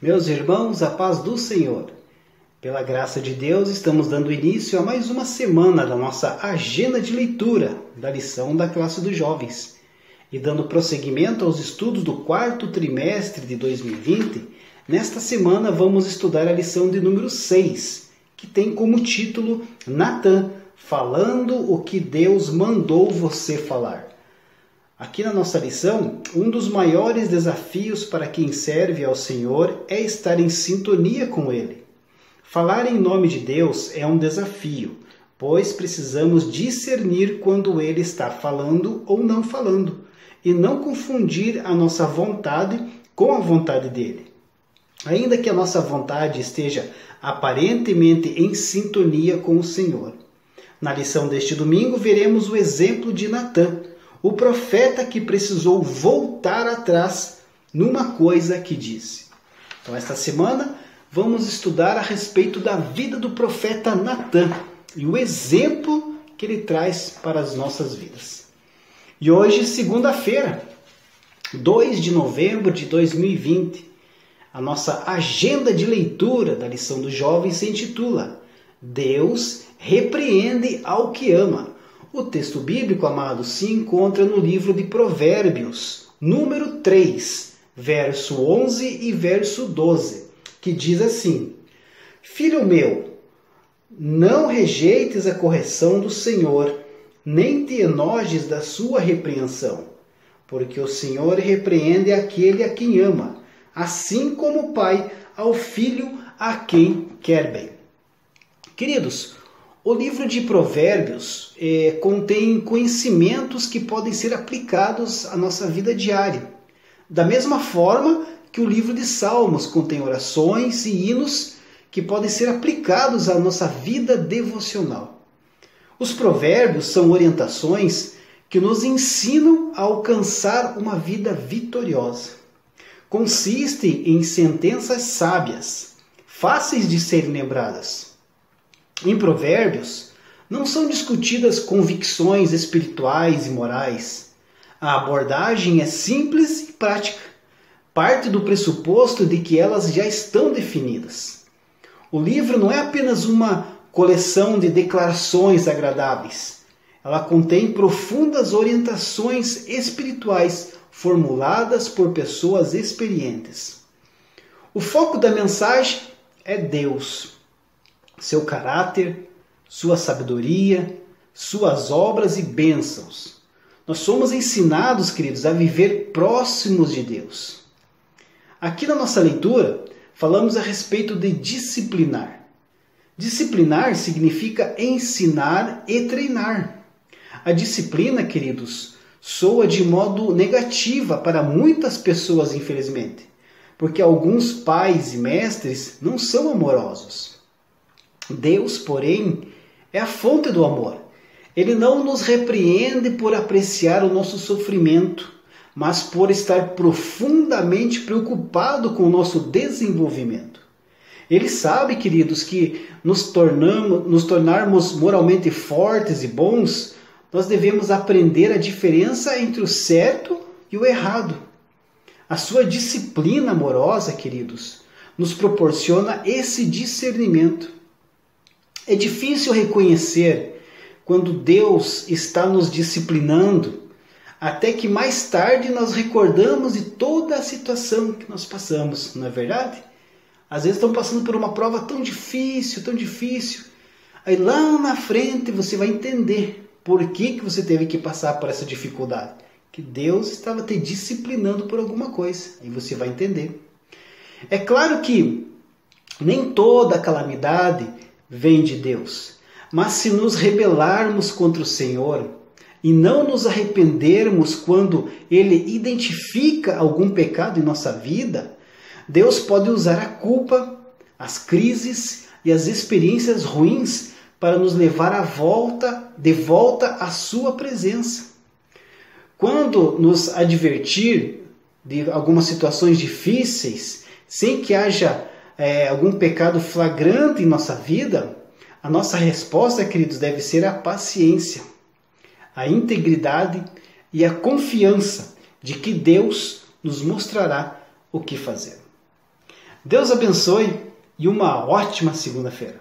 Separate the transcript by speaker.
Speaker 1: Meus irmãos, a paz do Senhor. Pela graça de Deus, estamos dando início a mais uma semana da nossa agenda de leitura da lição da classe dos jovens. E dando prosseguimento aos estudos do quarto trimestre de 2020, nesta semana vamos estudar a lição de número 6, que tem como título Natã, falando o que Deus mandou você falar. Aqui na nossa lição, um dos maiores desafios para quem serve ao Senhor é estar em sintonia com Ele. Falar em nome de Deus é um desafio, pois precisamos discernir quando Ele está falando ou não falando, e não confundir a nossa vontade com a vontade dEle. Ainda que a nossa vontade esteja aparentemente em sintonia com o Senhor. Na lição deste domingo, veremos o exemplo de Natã, o profeta que precisou voltar atrás numa coisa que disse. Então, esta semana, vamos estudar a respeito da vida do profeta Natã e o exemplo que ele traz para as nossas vidas. E hoje, segunda-feira, 2 de novembro de 2020, a nossa agenda de leitura da lição dos jovens se intitula Deus repreende ao que ama. O texto bíblico, amados, se encontra no livro de Provérbios, número 3, verso 11 e verso 12, que diz assim: Filho meu, não rejeites a correção do Senhor, nem te enojes da sua repreensão, porque o Senhor repreende aquele a quem ama, assim como o pai ao filho a quem quer bem. Queridos, o livro de Provérbios contém conhecimentos que podem ser aplicados à nossa vida diária. Da mesma forma que o livro de Salmos contém orações e hinos que podem ser aplicados à nossa vida devocional. Os provérbios são orientações que nos ensinam a alcançar uma vida vitoriosa. Consistem em sentenças sábias, fáceis de serem lembradas. Em Provérbios, não são discutidas convicções espirituais e morais. A abordagem é simples e prática. Parte do pressuposto de que elas já estão definidas. O livro não é apenas uma coleção de declarações agradáveis. Ela contém profundas orientações espirituais formuladas por pessoas experientes. O foco da mensagem é Deus. Seu caráter, sua sabedoria, suas obras e bênçãos. Nós somos ensinados, queridos, a viver próximos de Deus. Aqui na nossa leitura, falamos a respeito de disciplinar. Disciplinar significa ensinar e treinar. A disciplina, queridos, soa de modo negativa para muitas pessoas, infelizmente, porque alguns pais e mestres não são amorosos. Deus, porém, é a fonte do amor. Ele não nos repreende por apreciar o nosso sofrimento, mas por estar profundamente preocupado com o nosso desenvolvimento. Ele sabe, queridos, que nos tornarmos moralmente fortes e bons, nós devemos aprender a diferença entre o certo e o errado. A sua disciplina amorosa, queridos, nos proporciona esse discernimento. É difícil reconhecer quando Deus está nos disciplinando, até que mais tarde nós recordamos de toda a situação que nós passamos, não é verdade? Às vezes estamos passando por uma prova tão difícil, aí lá na frente você vai entender por que você teve que passar por essa dificuldade. Que Deus estava te disciplinando por alguma coisa, aí você vai entender. É claro que nem toda calamidade vem de Deus. Mas se nos rebelarmos contra o Senhor e não nos arrependermos quando Ele identifica algum pecado em nossa vida, Deus pode usar a culpa, as crises e as experiências ruins para nos levar de volta à sua presença. Quando nos advertir de algumas situações difíceis, sem que haja algum pecado flagrante em nossa vida, a nossa resposta, queridos, deve ser a paciência, a integridade e a confiança de que Deus nos mostrará o que fazer. Deus abençoe e uma ótima segunda-feira.